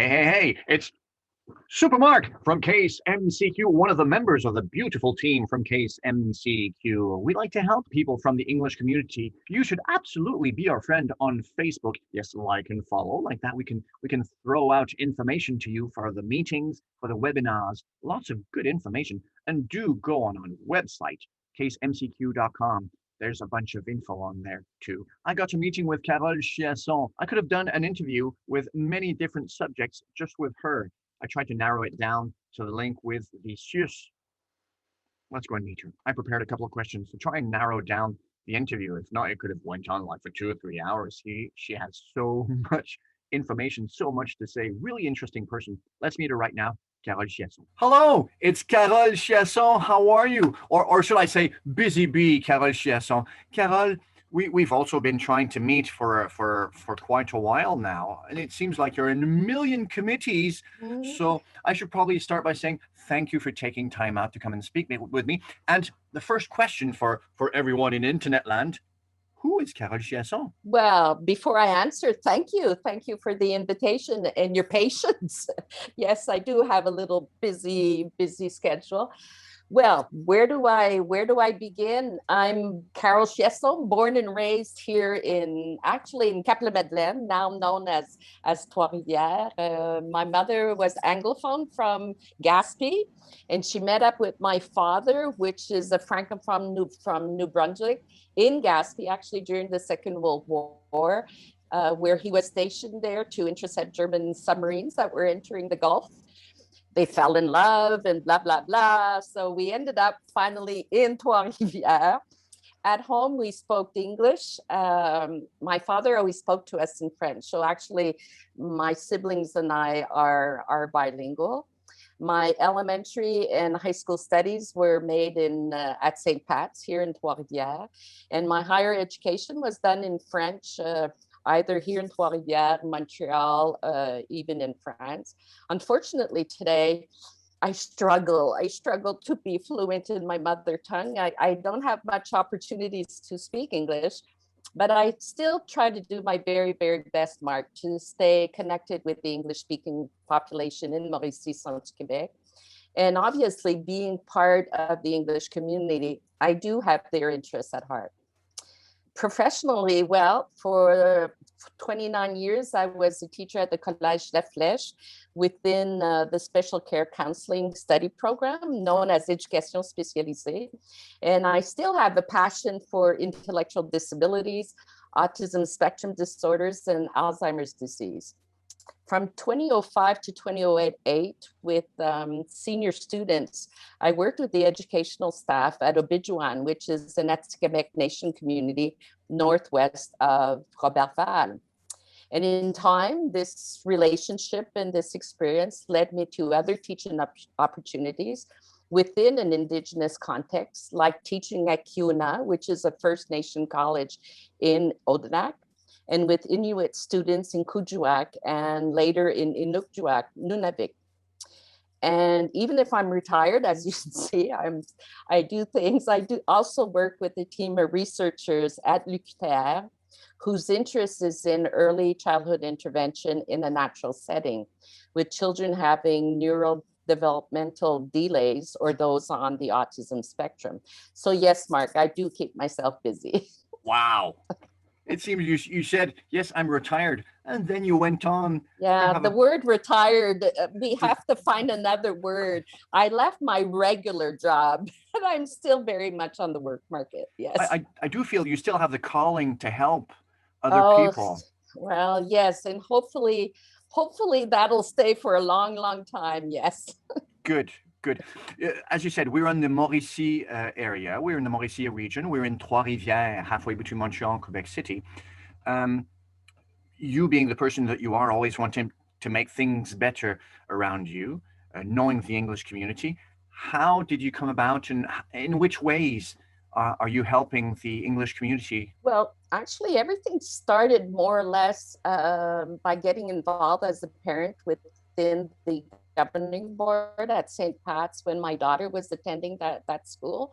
Hey, it's Super Marc from CASE-MCQ, one of the members of the beautiful team from CASE-MCQ. We like to help people from the English community. You should absolutely be our friend on Facebook. Yes, like and follow. Like that, we can throw out information to you for the meetings, for the webinars, lots of good information. And do go on our website, CASEMCQ.com. There's a bunch of info on there too. I got a meeting with Carol Chiasson. I could have done an interview with many different subjects just with her. I tried to narrow it down to the link with the CIUSS. Let's go and meet her. I prepared a couple of questions to try and narrow down the interview. If not, it could have went on like for 2 or 3 hours. She has so much information, so much to say. Really interesting person. Let's meet her right now. Carol Chiasson. Hello, it's Carol Chiasson. How are you? Or should I say, busy bee, Carol Chiasson. Carol, we've also been trying to meet for quite a while now, and it seems like you're in a million committees. So I should probably start by saying thank you for taking time out to come and speak with me. And the first question for everyone in internet land: who is Carol Chiasson? Well, before I answer, thank you. Thank you for the invitation and your patience. Yes, I do have a little busy schedule. Well, where do I begin? I'm Carol Chiasson, born and raised here in Cap-la-Madeleine, now known as Trois-Rivières. My mother was Anglophone from Gaspé, and she met up with my father, which is a Francophone from New Brunswick, in Gaspé, actually during the Second World War, where he was stationed there to intercept German submarines that were entering the Gulf. They fell in love and blah, blah, blah. So we ended up finally in Trois-Rivières. At home, we spoke English. My father always spoke to us in French. So actually, my siblings and I are bilingual. My elementary and high school studies were made at St. Pat's here in Trois-Rivières. And my higher education was done in French, either here in Trois-Rivières, Montreal, even in France. Unfortunately, today, I struggle to be fluent in my mother tongue. I don't have much opportunities to speak English, but I still try to do my very, very best, Marc, to stay connected with the English-speaking population in Mauricie, Centre-Québec. And obviously, being part of the English community, I do have their interests at heart. Professionally, well, for 29 years, I was a teacher at the Collège La Flèche within the special care counseling study program known as Éducation Spécialisée. And I still have a passion for intellectual disabilities, autism spectrum disorders, and Alzheimer's disease. From 2005 to 2008, with senior students, I worked with the educational staff at Obidjouan, which is an Atikamekw Nation community northwest of Robertval. And in time, this relationship and this experience led me to other teaching opportunities within an Indigenous context, like teaching at Kiuna, which is a First Nation college in Odanak, and with Inuit students in Kuujjuaq and later in Inukjuaq, Nunavik. And even if I'm retired, as you can see, I do things. I do also work with a team of researchers at l'UQTR, whose interest is in early childhood intervention in a natural setting, with children having neurodevelopmental delays or those on the autism spectrum. So yes, Marc, I do keep myself busy. Wow. It seems you said, yes, I'm retired, and then you went on. Yeah, the word retired, we have to find another word. I left my regular job, but I'm still very much on the work market, yes. I do feel you still have the calling to help other people. Well, yes, and hopefully that'll stay for a long, long time, yes. Good. As you said, we're in the Mauricie area. We're in the Mauricie region. We're in Trois-Rivières, halfway between Montreal and Quebec City. You being the person that you are, always wanting to make things better around you, knowing the English community. How did you come about, and in which ways are you helping the English community? Well, actually, everything started more or less by getting involved as a parent within the governing board at St. Pat's when my daughter was attending that school.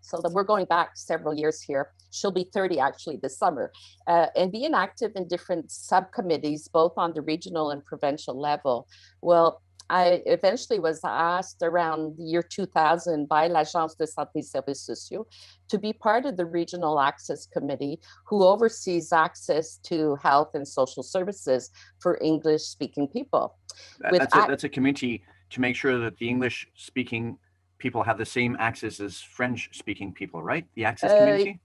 So that we're going back several years here. She'll be 30 actually this summer, and being active in different subcommittees, both on the regional and provincial level. Well, I eventually was asked around the year 2000 by l'Agence de Santé et Services Sociaux to be part of the Regional Access Committee, who oversees access to health and social services for English-speaking people. That's a committee to make sure that the English-speaking people have the same access as French-speaking people, right? The access community?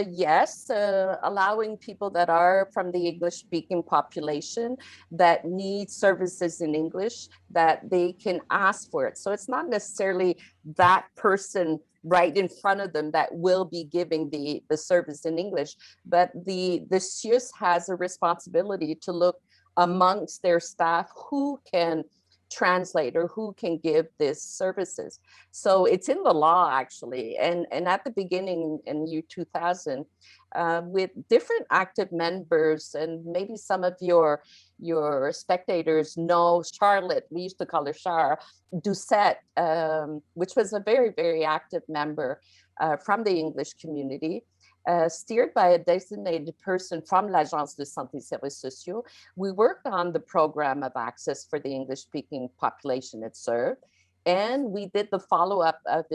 Yes, allowing people that are from the English-speaking population that need services in English, that they can ask for it. So it's not necessarily that person right in front of them that will be giving the service in English, but the CIUSS has a responsibility to look amongst their staff who can translate or who can give this services. So it's in the law actually. And at the beginning in year 2000, with different active members, and maybe some of your spectators know Charlotte, we used to call her Char, Doucette, which was a very, very active member from the English community. Steered by a designated person from l'Agence de Santé et Services Sociaux, we worked on the program of access for the English-speaking population it served, and we did the follow-up of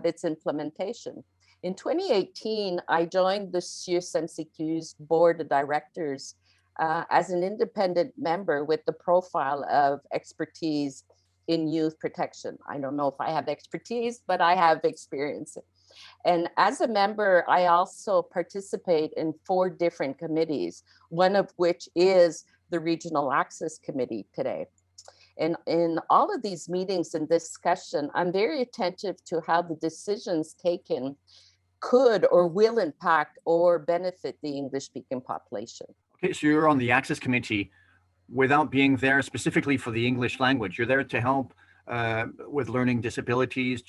its implementation. In 2018, I joined the CIUSSSMCQ's board of directors as an independent member with the profile of expertise in youth protection. I don't know if I have expertise, but I have experience. And as a member, I also participate in 4 different committees, one of which is the Regional Access Committee today. And in all of these meetings and discussion, I'm very attentive to how the decisions taken could or will impact or benefit the English-speaking population. Okay, so you're on the Access Committee without being there specifically for the English language. You're there to help with learning disabilities,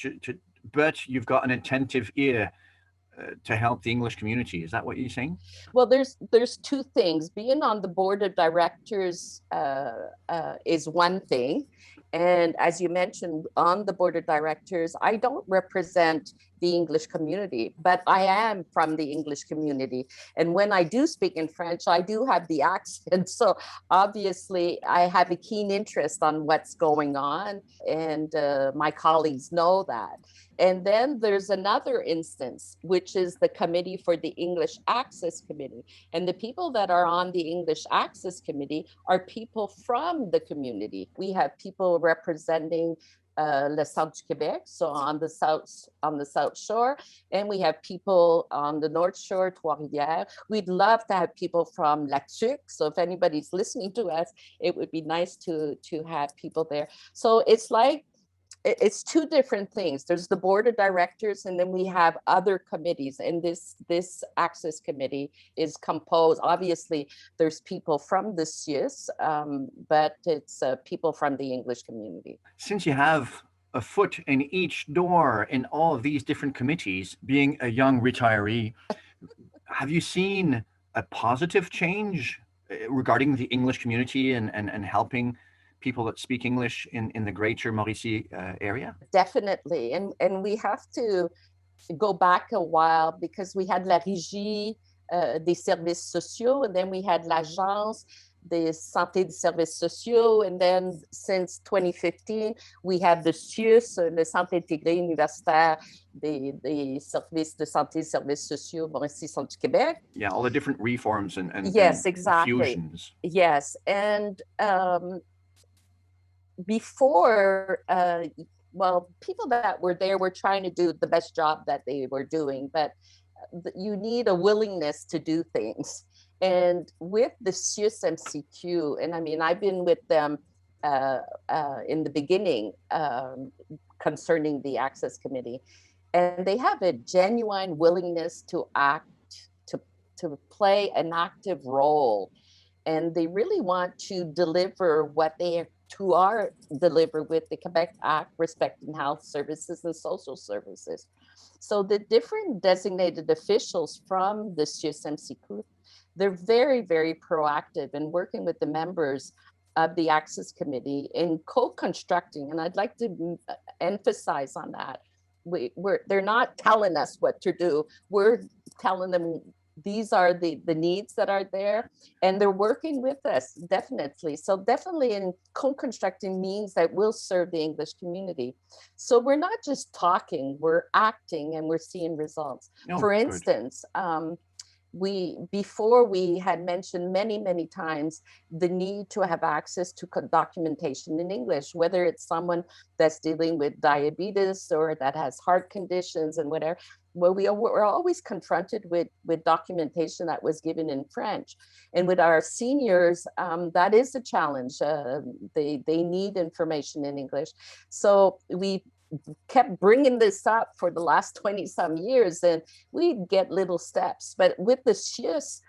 but you've got an attentive ear to help the English community. Is that what you're saying? Well, there's 2 things. Being on the board of directors is one thing. And as you mentioned, on the board of directors, I don't represent the English community, but I am from the English community. And when I do speak in French, I do have the accent. So obviously I have a keen interest on what's going on, and my colleagues know that. And then there's another instance, which is the Committee for the English Access Committee. And the people that are on the English Access Committee are people from the community. We have people representing le Centre du Québec, so on the South Shore, and we have people on the North Shore, Trois-Rivières. We'd love to have people from La Tuque. So if anybody's listening to us, it would be nice to have people there. So it's 2 different things. There's the board of directors, and then we have other committees. And this access committee is composed, obviously there's people from the CIUSS, but it's people from the English community. Since you have a foot in each door in all of these different committees, being a young retiree, have you seen a positive change regarding the English community and helping people that speak English in the greater Mauricie area? Definitely. And we have to go back a while, because we had la Régie des services sociaux, and then we had l'Agence des santé des services sociaux, and then since 2015, we have the CIUSS, le Centre intégré universitaire des services de santé et services sociaux Mauricie Centre du Québec. Yeah, all the different reforms and yes, and exactly. fusions. Yes, and before, well, people that were there were trying to do the best job that they were doing, but you need a willingness to do things. And with the CIUSSSMCQ, and I mean, I've been with them in the beginning concerning the Access Committee, and they have a genuine willingness to act, to play an active role. And they really want to deliver what they are delivered with the Quebec Act, respecting health services and social services. So the different designated officials from the CIUSSSMCQ, they're very, very proactive in working with the members of the Access Committee in co-constructing, and I'd like to emphasize on that, they're not telling us what to do. We're telling them these are the needs that are there, and they're working with us, definitely. So definitely in co-constructing means that will serve the English community. So we're not just talking, we're acting, and we're seeing results. Oh, For good. instance, before we had mentioned many times the need to have access to documentation in English, whether it's someone that's dealing with diabetes or that has heart conditions and whatever. Well, we're always confronted with documentation that was given in French. And with our seniors, that is a challenge. They need information in English. So we kept bringing this up for the last 20 some years, and we get little steps. But with the CIUSS,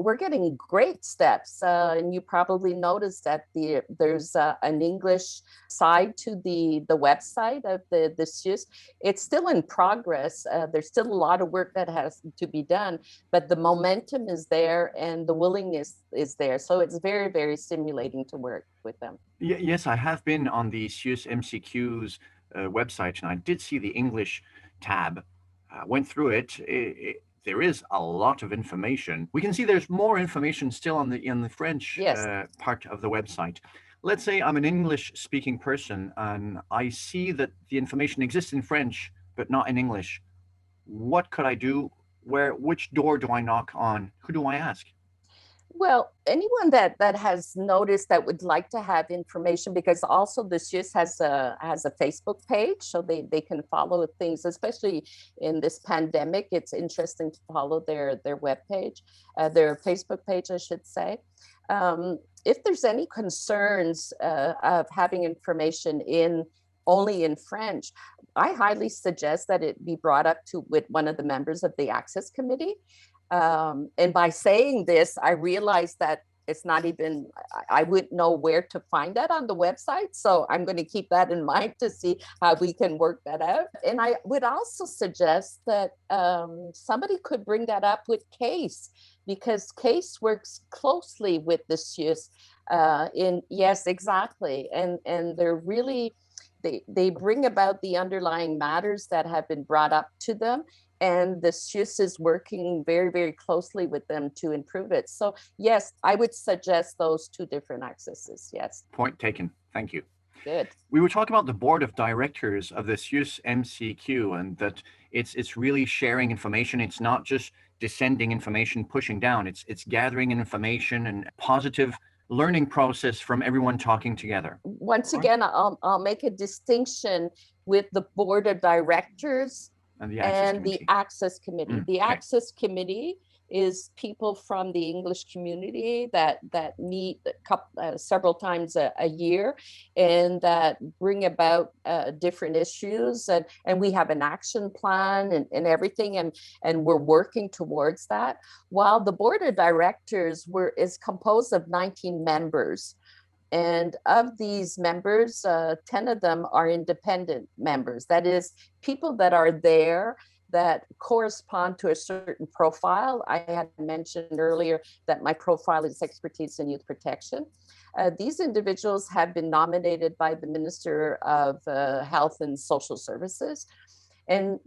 we're getting great steps. And you probably noticed that there's an English side to the website of the CIUSS. It's still in progress. There's still a lot of work that has to be done, but the momentum is there and the willingness is there. So it's very stimulating to work with them. Yes, I have been on the CIUSSMCQ's website, and I did see the English tab. Went through it. There is a lot of information. We can see there's more information still in the French part of the website. Let's say I'm an English-speaking person and I see that the information exists in French but not in English. What could I do? Which door do I knock on? Who do I ask? Well, anyone that has noticed that would like to have information, because also the CIUSS has a Facebook page, so they can follow things, especially in this pandemic. It's interesting to follow their webpage, their Facebook page, I should say. If there's any concerns of having information only in French, I highly suggest that it be brought up with one of the members of the Access Committee. And by saying this, I realized that it's not even, I wouldn't know where to find that on the website. So I'm going to keep that in mind to see how we can work that out. And I would also suggest that somebody could bring that up with CASE, because CASE works closely with the CIUSS yes, exactly. And they're really, they bring about the underlying matters that have been brought up to them. And the CIUSS is working very closely with them to improve it. So yes, I would suggest those two different accesses, yes. Point taken, thank you. Good. We were talking about the board of directors of the CIUSSMCQ, and that it's really sharing information. It's not just descending information, pushing down. It's gathering information and positive learning process from everyone talking together. Once again, I'll make a distinction with the board of directors and the Access Committee. The Access Committee is people from the English community that meet several times a year, and that bring about different issues, and we have an action plan and everything, and we're working towards that. While the board of directors is composed of 19 members. And of these members, 10 of them are independent members. That is, people that are there that correspond to a certain profile. I had mentioned earlier that my profile is expertise in youth protection. These individuals have been nominated by the Minister of Health and Social Services. And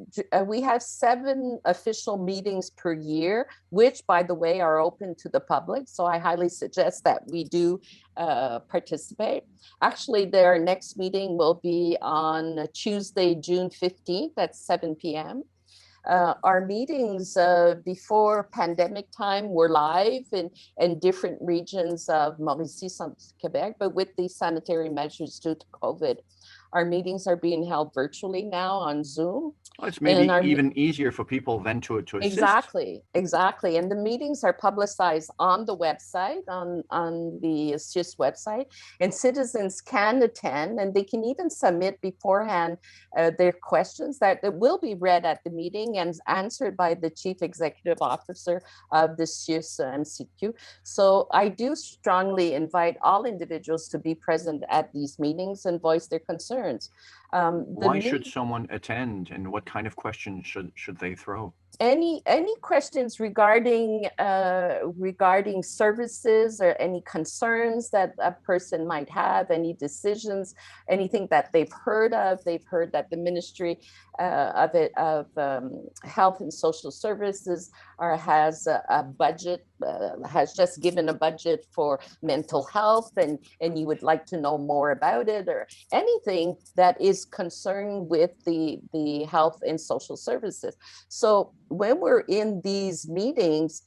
we have 7 official meetings per year, which, by the way, are open to the public. So I highly suggest that we do participate. Actually, their next meeting will be on Tuesday, June 15th at 7 p.m. Our meetings before pandemic time were live in different regions of Mauricie, Quebec, but with the sanitary measures due to COVID, our meetings are being held virtually now on Zoom. Well, it's maybe even easier for people then to assist. Exactly. And the meetings are publicized on the website, on the CIUSS website, and citizens can attend, and they can even submit beforehand their questions that will be read at the meeting and answered by the Chief Executive Officer of the CIUSSMCQ. So I do strongly invite all individuals to be present at these meetings and voice their concerns. Why should someone attend, and what kind of questions should they throw? Any questions regarding regarding services or any concerns that a person might have, any decisions, anything that they've heard of? They've heard that the Ministry of Health and Social Services has a budget, has just given a budget for mental health, and you would like to know more about it, or anything that is concerned with the health and social services. So when we're in these meetings,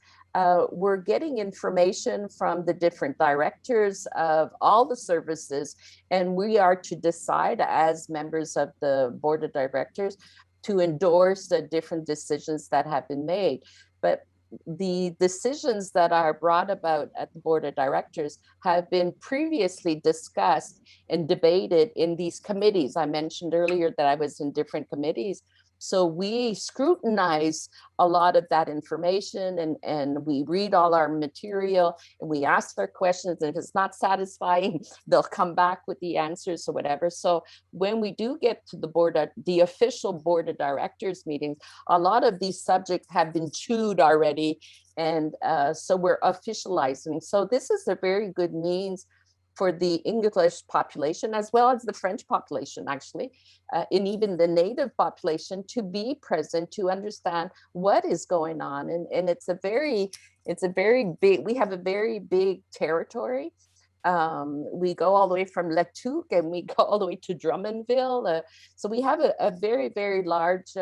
we're getting information from the different directors of all the services, and we are to decide as members of the board of directors to endorse the different decisions that have been made. But the decisions that are brought about at the board of directors have been previously discussed and debated in these committees. I mentioned earlier that I was in different committees. So we scrutinize a lot of that information, and we read all our material, and we ask our questions. And if it's not satisfying, they'll come back with the answers or whatever. So when we do get to the official board of directors meetings, a lot of these subjects have been chewed already. And so we're officializing. So this is a very good means for the English population, as well as the French population, actually, and even the native population, to be present, to understand what is going on. And it's a very big, we have a very big territory. We go all the way from La Touque, and we go all the way to Drummondville. So we have a very, very large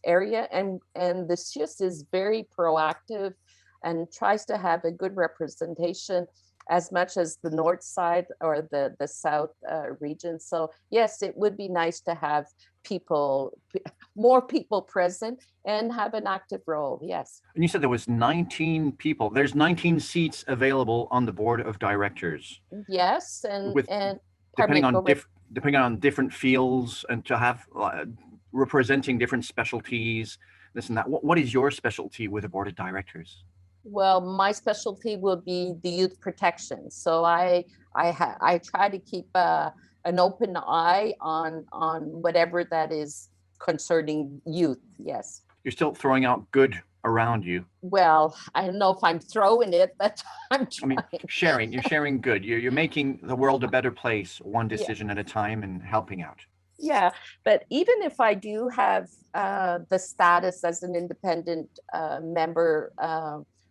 area, and the CIUSS is very proactive and tries to have a good representation as much as the north side or the south region. So yes, it would be nice to have more people present and have an active role. Yes. And you said there was 19 people. There's 19 seats available on the board of directors. Yes, with depending on different fields, and to have representing different specialties, this and that. What is your specialty with the board of directors? Well, my specialty will be the youth protection. So I try to keep an open eye on whatever that is concerning youth. Yes. You're still throwing out good around you. Well, I don't know if I'm throwing it, but I'm trying. I mean, you're sharing good. You're making the world a better place, one decision at a time, and helping out. Yeah, but even if I do have the status as an independent member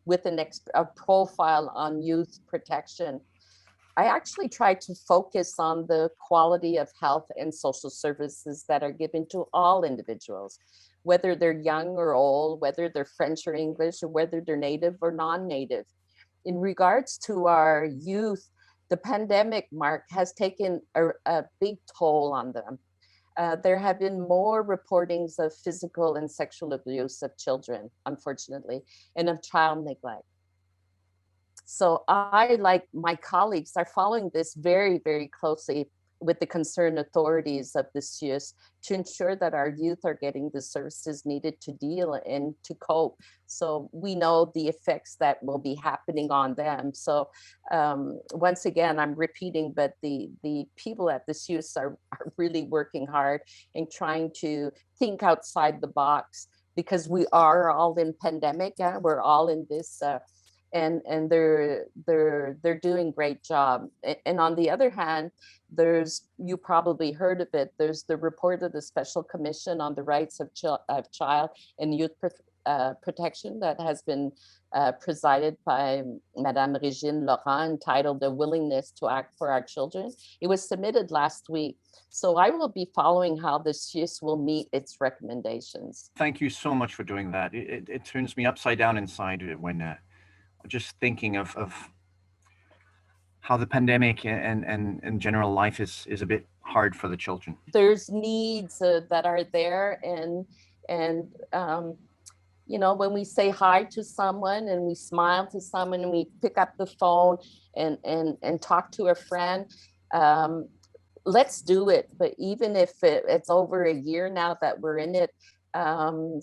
with a profile on youth protection, I actually try to focus on the quality of health and social services that are given to all individuals, whether they're young or old, whether they're French or English, or whether they're native or non-native. In regards to our youth, the pandemic, Marc, has taken a big toll on them. There have been more reportings of physical and sexual abuse of children, unfortunately, and of child neglect. So I, like my colleagues, are following this very, very closely with the concerned authorities of the CIUSS to ensure that our youth are getting the services needed to deal and to cope. So we know the effects that will be happening on them. So once again, I'm repeating, but the people at the CIUSS are really working hard and trying to think outside the box, because we are all in pandemic. We're all in this and they're doing a great job. And on the other hand, you probably heard of it, there's the report of the Special Commission on the Rights of Child and Youth Protection that has been presided by Madame Régine Laurent, entitled "A Willingness to Act for Our Children." It was submitted last week. So I will be following how the CIUSS will meet its recommendations. Thank you so much for doing that. It turns me upside down inside when just thinking of how the pandemic and general life is a bit hard for the children. There's needs that are there, and you know, when we say hi to someone and we smile to someone and we pick up the phone and talk to a friend, let's do it. But even if it's over a year now that we're in it,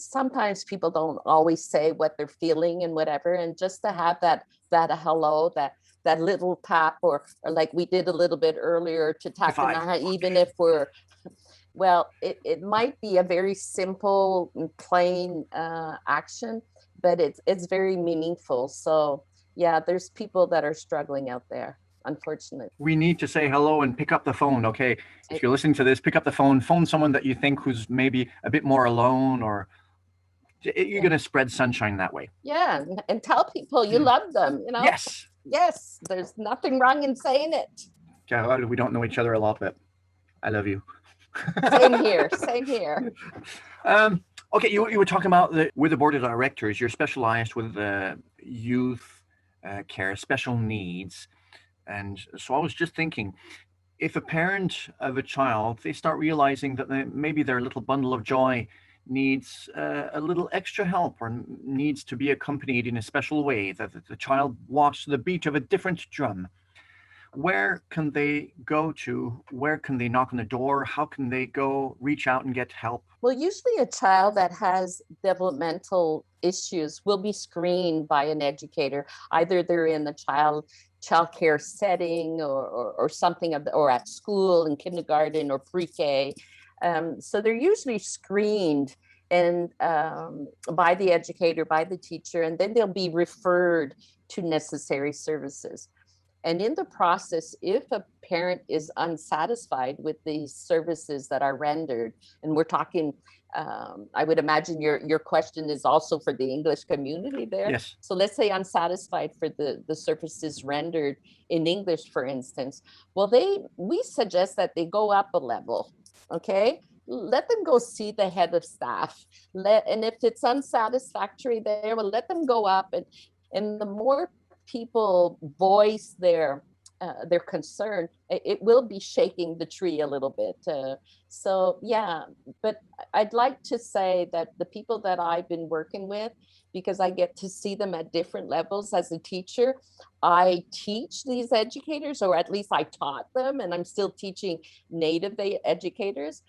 sometimes people don't always say what they're feeling and whatever, and just to have that hello, that little tap, or like we did a little bit earlier, to tap in our, even if we're Well, it might be a very simple and plain action, but it's very meaningful. So yeah, there's people that are struggling out there, unfortunately. We need to say hello and pick up the phone, okay? If you're listening to this, pick up the phone, phone someone that you think who's maybe a bit more alone, or you're going to spread sunshine that way. Yeah, and tell people you love them, you know? Yes. Yes, there's nothing wrong in saying it. Carol, we don't know each other a lot, but I love you. Same here, same here. Okay, you were talking about with the board of directors, you're specialized with youth care, special needs. And so I was just thinking, if a parent of a child, they start realizing that maybe their little bundle of joy needs a little extra help, or needs to be accompanied in a special way, that the child walks to the beat of a different drum, where can they go to? Where can they knock on the door? How can they go reach out and get help? Well, usually a child that has developmental issues will be screened by an educator. Either they're in the child care setting, or something or at school in kindergarten or pre-K. So they're usually screened and by the educator, by the teacher, and then they'll be referred to necessary services. And in the process, if a parent is unsatisfied with the services that are rendered, and we're talking, I would imagine your question is also for the English community there. Yes. So let's say unsatisfied for the services rendered in English, for instance. Well, we suggest that they go up a level, okay? Let them go see the head of staff. And if it's unsatisfactory there, well, let them go up. And the more people voice their concern, it will be shaking the tree a little bit. So yeah, but I'd like to say that the people that I've been working with, because I get to see them at different levels as a teacher, I teach these educators, or at least I taught them, and I'm still teaching native educators.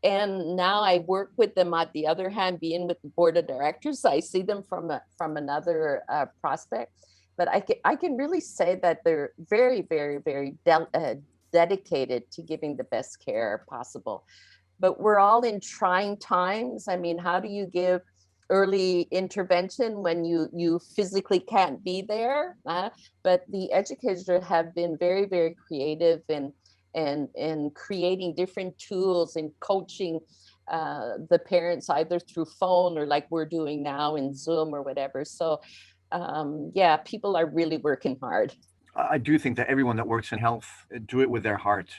And now I work with them. On the other hand, being with the board of directors, I see them from another prospect. But I can really say that they're very, very, very dedicated to giving the best care possible. But we're all in trying times. I mean, how do you give early intervention when you physically can't be there? But the educators have been very, very creative and creating different tools and coaching the parents, either through phone or like we're doing now in Zoom or whatever. So yeah, people are really working hard. I do think that everyone that works in health do it with their heart,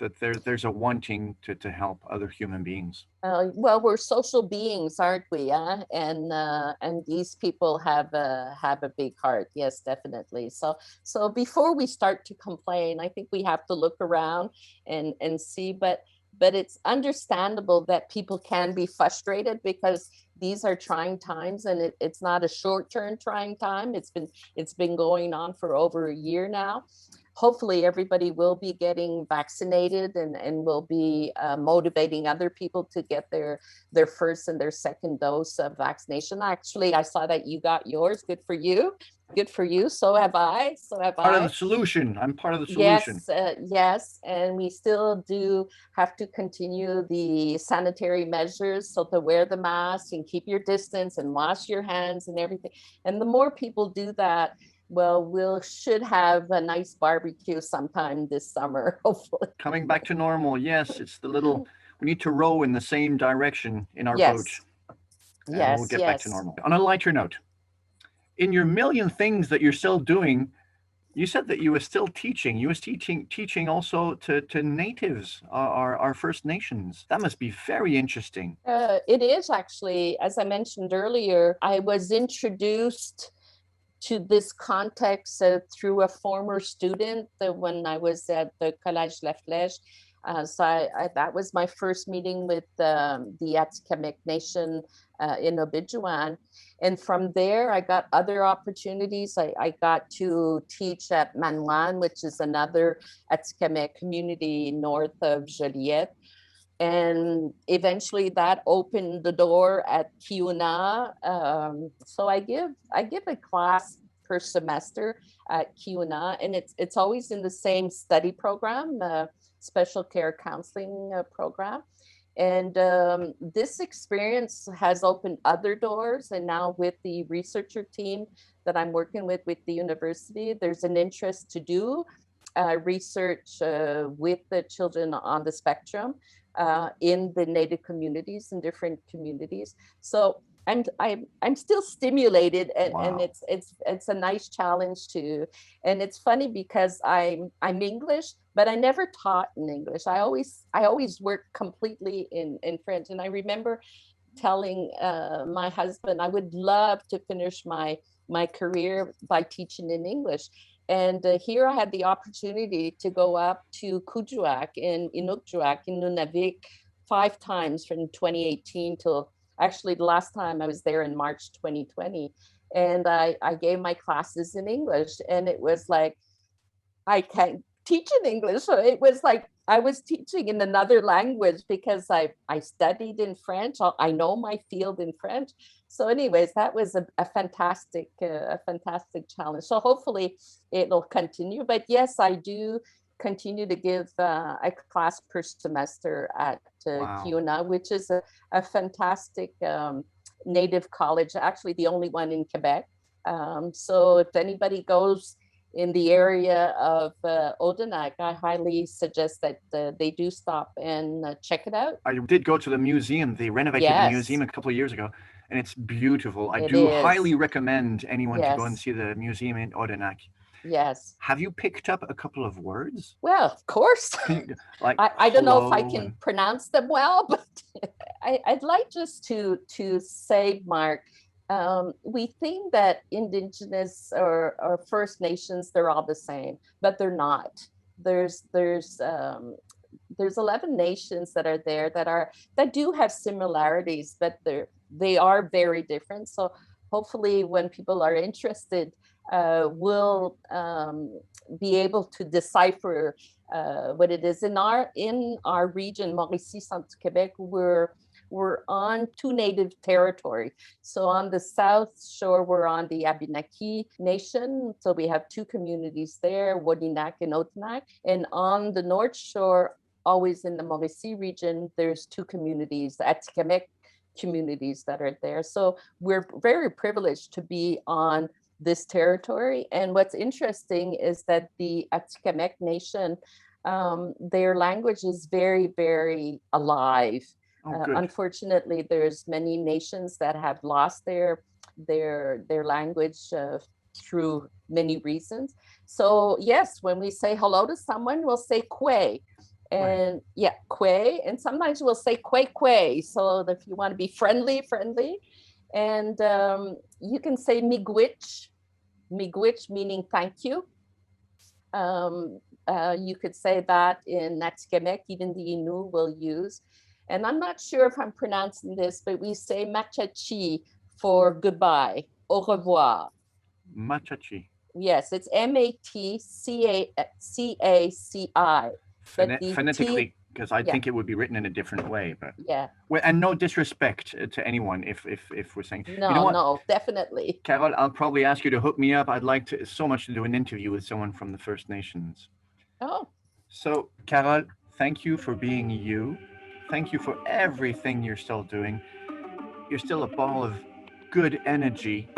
that there's a wanting to help other human beings. Well, we're social beings, aren't we? And these people have a big heart. Yes, definitely. So before we start to complain, I think we have to look around and see. But it's understandable that people can be frustrated, because these are trying times, and it's not a short-term trying time. It's been going on for over a year now. Hopefully everybody will be getting vaccinated, and will be motivating other people to get their first and their second dose of vaccination. Actually, I saw that you got yours. Good for you. Good for you. So have I. Part of the solution. I'm part of the solution. Yes, yes. And we still do have to continue the sanitary measures. So to wear the mask and keep your distance and wash your hands and everything. And the more people do that, well, should have a nice barbecue sometime this summer, hopefully. Coming back to normal. Yes, it's we need to row in the same direction in our boat. Yes, we'll get back to normal. On a lighter note, in your million things that you're still doing, you said that you were still teaching. You was teaching also to natives, our First Nations. That must be very interesting. It is, actually. As I mentioned earlier, I was introduced to this context through a former student when I was at the Collège La Flèche. So that was my first meeting with the Atikamekw Nation in Obidjouan. And from there, I got other opportunities. I got to teach at Manwan, which is another Atikamekw community north of Joliette. And eventually that opened the door at Kiuna. So I give a class per semester at Kiuna, and it's always in the same study program, special care counseling program. And this experience has opened other doors. And now with the researcher team that I'm working with the university, there's an interest to do research with the children on the spectrum in the Native communities and different communities. So I'm still stimulated, and, Wow. and it's a nice challenge too. And it's funny because I'm English, but I never taught in English. I always worked completely in French. And I remember telling my husband I would love to finish my career by teaching in English. And here I had the opportunity to go up to Kuujjuaq in Inukjuaq in Nunavik 5 times from 2018 till actually the last time I was there in March 2020. And I gave my classes in English, and it was like, I can't teach in English. So it was like I was teaching in another language because I studied in French. I know my field in French. So anyways, that was a fantastic challenge. So hopefully it'll continue. But yes, I do continue to give a class per semester at Wow. CIUSSSMCQ, which is a fantastic Native college, actually the only one in Quebec. So if anybody goes in the area of Odanak, I highly suggest that they do stop and check it out. I did go to the museum. They renovated the Yes, museum a couple of years ago, and it's beautiful. I it do is. highly recommend anyone to go and Yes, see the museum in Odanak. yes. Have you picked up a couple of words? Well, of course. Like I don't know if I hello can and pronounce them well, but I'd like just to say, Mark, we think that Indigenous or First Nations, they're all the same, but they're not. There's 11 nations that are there that do have similarities, but they are very different. So hopefully when people are interested, will be able to decipher what it is. In our region, Mauricie, Centre Quebec, we're on 2 native territory. So on the south shore, we're on the Abenaki Nation. So we have 2 communities there, Wodinak and Odanak. And on the north shore, always in the Mauricie region, there's 2 communities, the Atikamekw communities that are there. So we're very privileged to be on this territory. And what's interesting is that the Atikamekw Nation, their language is very, very alive. Unfortunately, there's many nations that have lost their language through many reasons. So yes, when we say hello to someone, we'll say kwe. And yeah, kwe. And sometimes we'll say kwe. So if you want to be friendly. And you can say miigwech meaning thank you. You could say that in Atikamekw, even the Innu will use. And I'm not sure if I'm pronouncing this, but we say machachi for goodbye, au revoir. Machachi. Yes, it's MATCACI. Phonetically, because I think it would be written in a different way. But yeah. Well, and no disrespect to anyone if we're saying. No, you know what? No, definitely. Carol, I'll probably ask you to hook me up. I'd like to so much to do an interview with someone from the First Nations. Oh. So, Carol, thank you for being you. Thank you for everything you're still doing. You're still a ball of good energy.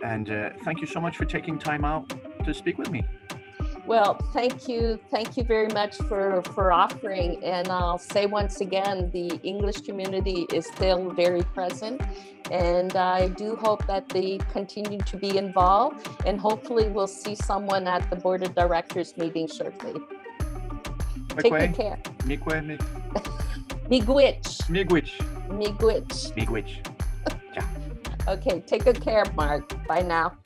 And thank you so much for taking time out to speak with me. Well, thank you very much for offering. And I'll say once again, the English community is still very present. And I do hope that they continue to be involved. And hopefully we'll see someone at the Board of Directors meeting shortly. Take good care. Miigwech. Yeah. Okay, take good care, Mark. Bye now.